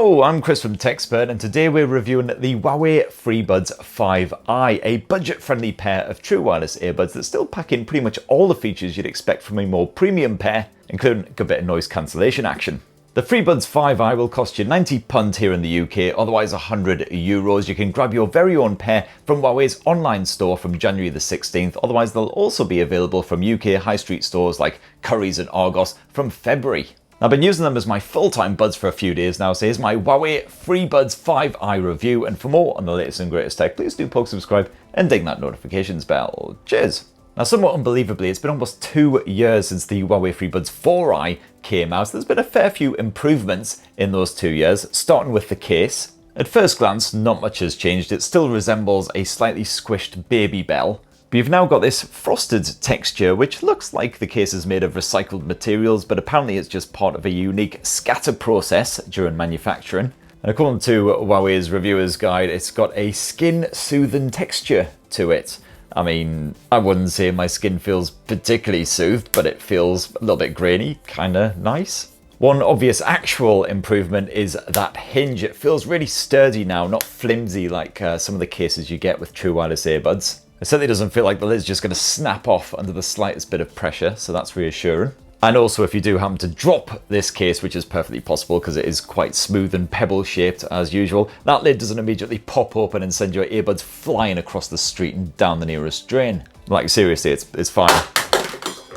Hello, I'm Chris from TechSpert, and today we're reviewing the Huawei Freebuds 5i, a budget-friendly pair of true wireless earbuds that still pack in pretty much all the features you'd expect from a more premium pair, including a good bit of noise cancellation action. The Freebuds 5i will cost you £90 here in the UK, otherwise €100. You can grab your very own pair from Huawei's online store from January the 16th, otherwise they'll also be available from UK high street stores like Currys and Argos from February. I've been using them as my full-time buds for a few days now, so here's my Huawei Freebuds 5i review, and for more on the latest and greatest tech, please do poke subscribe and ding that notifications bell. Cheers! Now, somewhat unbelievably, it's been almost 2 years since the Huawei Freebuds 4i came out. There's been a fair few improvements in those 2 years, starting with the case. At first glance, not much has changed. It still resembles a slightly squished baby bell. But you've now got this frosted texture, which looks like the case is made of recycled materials, but apparently it's just part of a unique scatter process during manufacturing. And according to Huawei's reviewer's guide, it's got a skin-soothing texture to it. I mean, I wouldn't say my skin feels particularly soothed, but it feels a little bit grainy, kinda nice. One obvious actual improvement is that hinge. It feels really sturdy now, not flimsy like some of the cases you get with true wireless earbuds. It certainly doesn't feel like the lid's just going to snap off under the slightest bit of pressure, so that's reassuring. And also, if you do happen to drop this case, which is perfectly possible because it is quite smooth and pebble shaped as usual, that lid doesn't immediately pop open and send your earbuds flying across the street and down the nearest drain. Like, seriously, it's fine.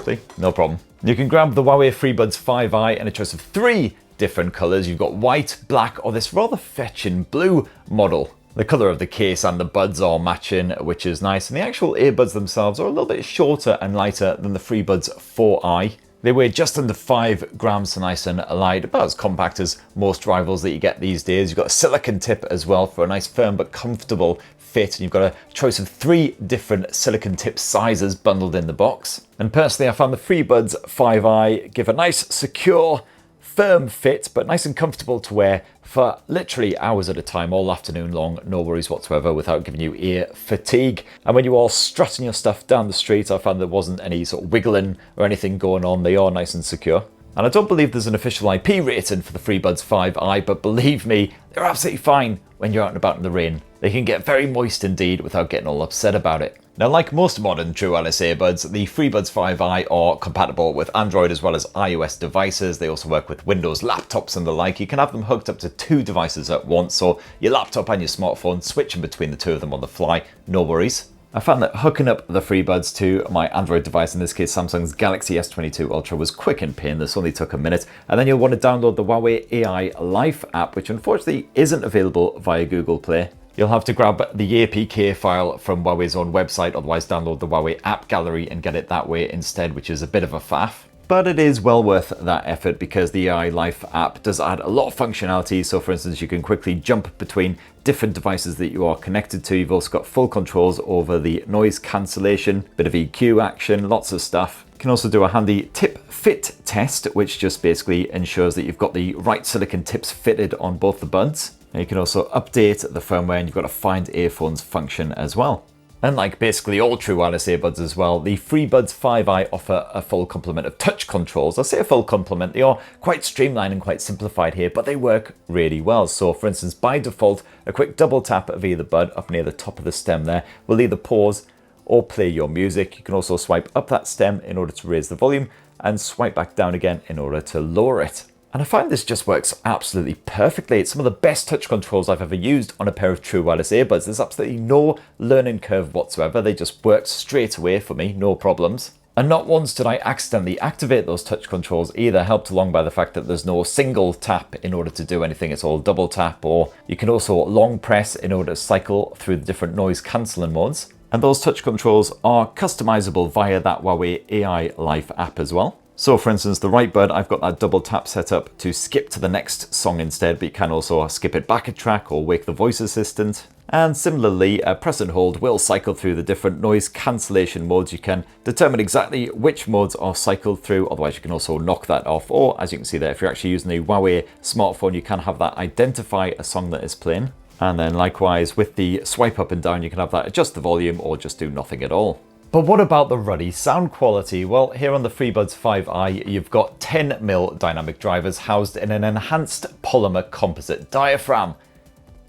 See? No problem. You can grab the Huawei Freebuds 5i in a choice of 3 different colours. You've got white, black, or this rather fetching blue model. The colour of the case and the buds are matching, which is nice, and the actual earbuds themselves are a little bit shorter and lighter than the Freebuds 4i. They weigh just under 5 grams, so nice and light, about as compact as most rivals that you get these days. You've got a silicone tip as well for a nice firm but comfortable fit, and you've got a choice of 3 different silicone tip sizes bundled in the box. And personally, I found the Freebuds 5i give a nice, secure, firm fit, but nice and comfortable to wear for literally hours at a time, all afternoon long, no worries whatsoever, without giving you ear fatigue. And when you are strutting your stuff down the street, I found there wasn't any sort of wiggling or anything going on. They are nice and secure. And I don't believe there's an official IP rating for the Freebuds 5i, but believe me, they're absolutely fine when you're out and about in the rain. They can get very moist indeed without getting all upset about it. Now, like most modern true wireless earbuds, the Freebuds 5i are compatible with Android as well as iOS devices. They also work with Windows laptops and the like. You can have them hooked up to 2 devices at once, so your laptop and your smartphone, switching between the 2 of them on the fly, no worries. I found that hooking up the Freebuds to my Android device, in this case Samsung's Galaxy S22 Ultra, was quick and painless, only took a minute. And then you'll want to download the Huawei AI Life app, which unfortunately isn't available via Google Play. You'll have to grab the APK file from Huawei's own website, otherwise download the Huawei app gallery and get it that way instead, which is a bit of a faff. But it is well worth that effort because the AI Life app does add a lot of functionality. So for instance, you can quickly jump between different devices that you are connected to. You've also got full controls over the noise cancellation, bit of EQ action, lots of stuff. You can also do a handy tip fit test, which just basically ensures that you've got the right silicone tips fitted on both the buds. And you can also update the firmware, and you've got a find earphones function as well. And like basically all true wireless earbuds as well, the Freebuds 5i offer a full complement of touch controls. I say a full complement, they are quite streamlined and quite simplified here, but they work really well. So for instance, by default, a quick double tap of either bud up near the top of the stem there will either pause or play your music. You can also swipe up that stem in order to raise the volume and swipe back down again in order to lower it. And I find this just works absolutely perfectly. It's some of the best touch controls I've ever used on a pair of true wireless earbuds. There's absolutely no learning curve whatsoever. They just worked straight away for me, no problems. And not once did I accidentally activate those touch controls either, helped along by the fact that there's no single tap in order to do anything. It's all double tap, or you can also long press in order to cycle through the different noise cancelling modes. And those touch controls are customizable via that Huawei AI Life app as well. So for instance, the right bud, I've got that double tap set up to skip to the next song instead, but you can also skip it back a track or wake the voice assistant. And similarly, press and hold will cycle through the different noise cancellation modes. You can determine exactly which modes are cycled through, otherwise you can also knock that off. Or as you can see there, if you're actually using the Huawei smartphone, you can have that identify a song that is playing. And then likewise with the swipe up and down, you can have that adjust the volume or just do nothing at all. But what about the ruddy sound quality? Well, here on the Freebuds 5i, you've got 10mm dynamic drivers housed in an enhanced polymer composite diaphragm.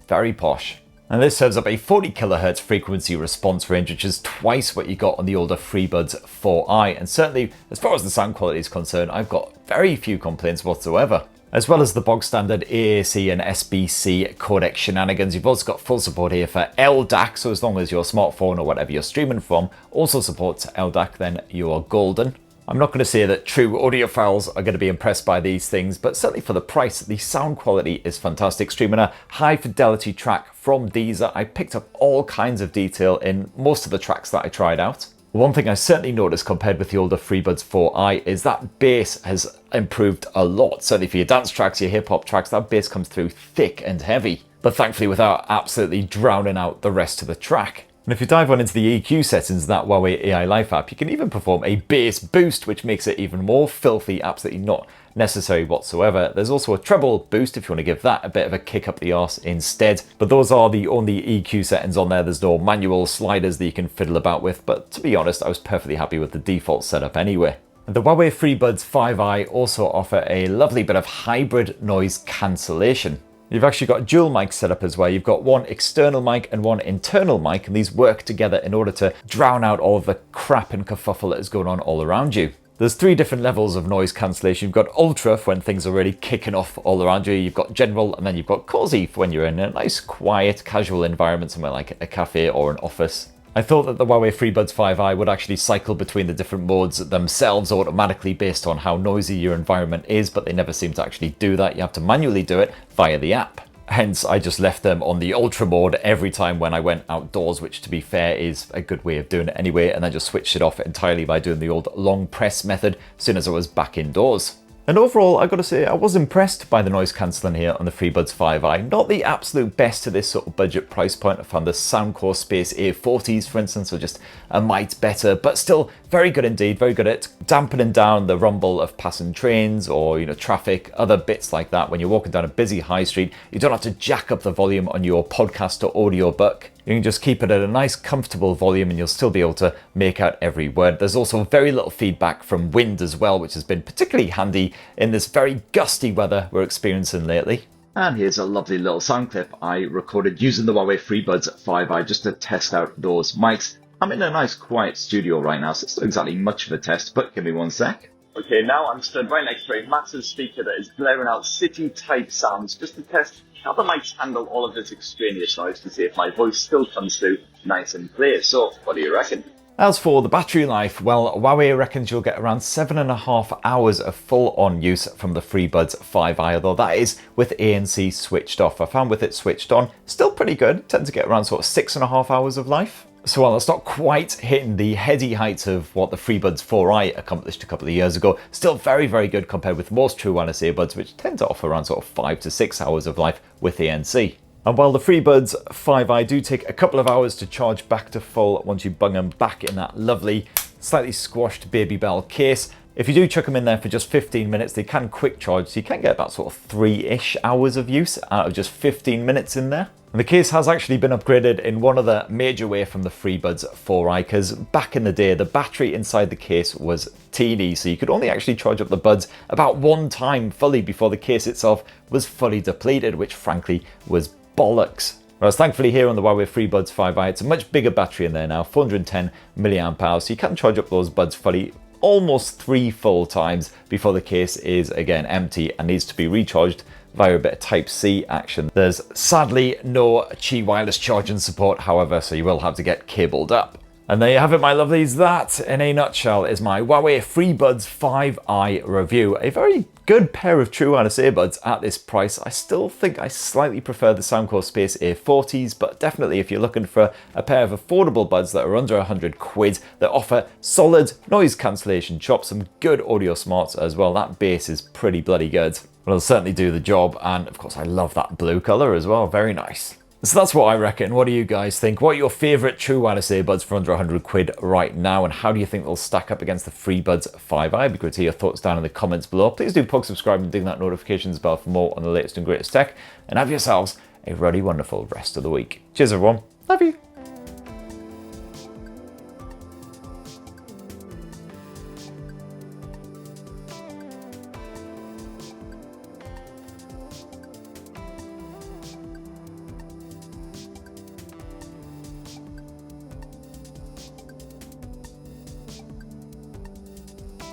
Very posh. And this serves up a 40 kHz frequency response range, which is twice what you got on the older Freebuds 4i. And certainly, as far as the sound quality is concerned, I've got very few complaints whatsoever. As well as the bog standard AAC and SBC codec shenanigans, you've also got full support here for LDAC, so as long as your smartphone or whatever you're streaming from also supports LDAC, then you are golden. I'm not going to say that true audiophiles are going to be impressed by these things, but certainly for the price, the sound quality is fantastic. Streaming a high fidelity track from Deezer, I picked up all kinds of detail in most of the tracks that I tried out. One thing I certainly noticed compared with the older Freebuds 4i is that bass has improved a lot. Certainly for your dance tracks, your hip hop tracks, that bass comes through thick and heavy, but thankfully without absolutely drowning out the rest of the track. And if you dive on into the EQ settings of that Huawei AI Life app, you can even perform a bass boost, which makes it even more filthy, absolutely not necessary whatsoever. There's also a treble boost if you want to give that a bit of a kick up the arse instead. But those are the only EQ settings on there. There's no manual sliders that you can fiddle about with, but to be honest, I was perfectly happy with the default setup anyway. The Huawei Freebuds 5i also offer a lovely bit of hybrid noise cancellation. You've actually got dual mic setup as well. You've got one external mic and one internal mic, and these work together in order to drown out all of the crap and kerfuffle that is going on all around you. There's 3 different levels of noise cancellation. You've got ultra for when things are really kicking off all around you. You've got general, and then you've got cozy for when you're in a nice, quiet, casual environment somewhere like a cafe or an office. I thought that the Huawei Freebuds 5i would actually cycle between the different modes themselves automatically based on how noisy your environment is, but they never seem to actually do that. You have to manually do it via the app. Hence, I just left them on the ultra mode every time when I went outdoors, which to be fair is a good way of doing it anyway, and then just switched it off entirely by doing the old long press method as soon as I was back indoors. And overall, I gotta say, I was impressed by the noise cancelling here on the Freebuds 5i. Not the absolute best to this sort of budget price point. I found the Soundcore Space A40s, for instance, are just a mite better, but still very good indeed, very good at dampening down the rumble of passing trains or, traffic, other bits like that. When you're walking down a busy high street, you don't have to jack up the volume on your podcast or audiobook. You can just keep it at a nice comfortable volume and you'll still be able to make out every word. There's also very little feedback from wind as well, which has been particularly handy in this very gusty weather we're experiencing lately. And here's a lovely little sound clip I recorded using the Huawei Freebuds 5i just to test out those mics. I'm in a nice quiet studio right now, so it's not exactly much of a test, but give me one sec. Okay, now I'm stood right next to a massive speaker that is blaring out city-type sounds just to test how the mics handle all of this extraneous noise to see if my voice still comes through nice and clear. So, what do you reckon? As for the battery life, well, Huawei reckons you'll get around 7.5 hours of full-on use from the Freebuds 5i, although that is with ANC switched off. I found with it switched on, still pretty good, tend to get around sort of 6.5 hours of life. So while it's not quite hitting the heady heights of what the Freebuds 4i accomplished a couple of years ago, still very, very good compared with most true wireless earbuds, which tend to offer around sort of 5 to 6 hours of life with ANC. And while the Freebuds 5i do take a couple of hours to charge back to full once you bung them back in that lovely, slightly squashed Baby Bell case, if you do chuck them in there for just 15 minutes, they can quick charge, so you can get about sort of 3-ish hours of use out of just 15 minutes in there. And the case has actually been upgraded in one other major way from the Freebuds 4i, because back in the day, the battery inside the case was teeny, so you could only actually charge up the buds about 1 time fully before the case itself was fully depleted, which frankly was bollocks. Whereas thankfully here on the Huawei Freebuds 5i, it's a much bigger battery in there now, 410 mAh, so you can charge up those buds fully almost 3 full times before the case is again empty and needs to be recharged via a bit of Type-C action. There's sadly no Qi wireless charging support, however, so you will have to get cabled up. And there you have it, my lovelies. That, in a nutshell, is my Huawei Freebuds 5i review. A very good pair of true wireless earbuds at this price. I still think I slightly prefer the Soundcore Space A40s, but definitely if you're looking for a pair of affordable buds that are under 100 quid, that offer solid noise cancellation chops, some good audio smarts as well, that bass is pretty bloody good. But it'll certainly do the job, and of course I love that blue colour as well, very nice. So that's what I reckon. What do you guys think? What are your favourite true wireless earbuds for under 100 quid right now? And how do you think they'll stack up against the Freebuds 5i? It'd be great to hear your thoughts down in the comments below. Please do plug subscribe and ding that notifications bell for more on the latest and greatest tech. And have yourselves a really wonderful rest of the week. Cheers everyone. Love you.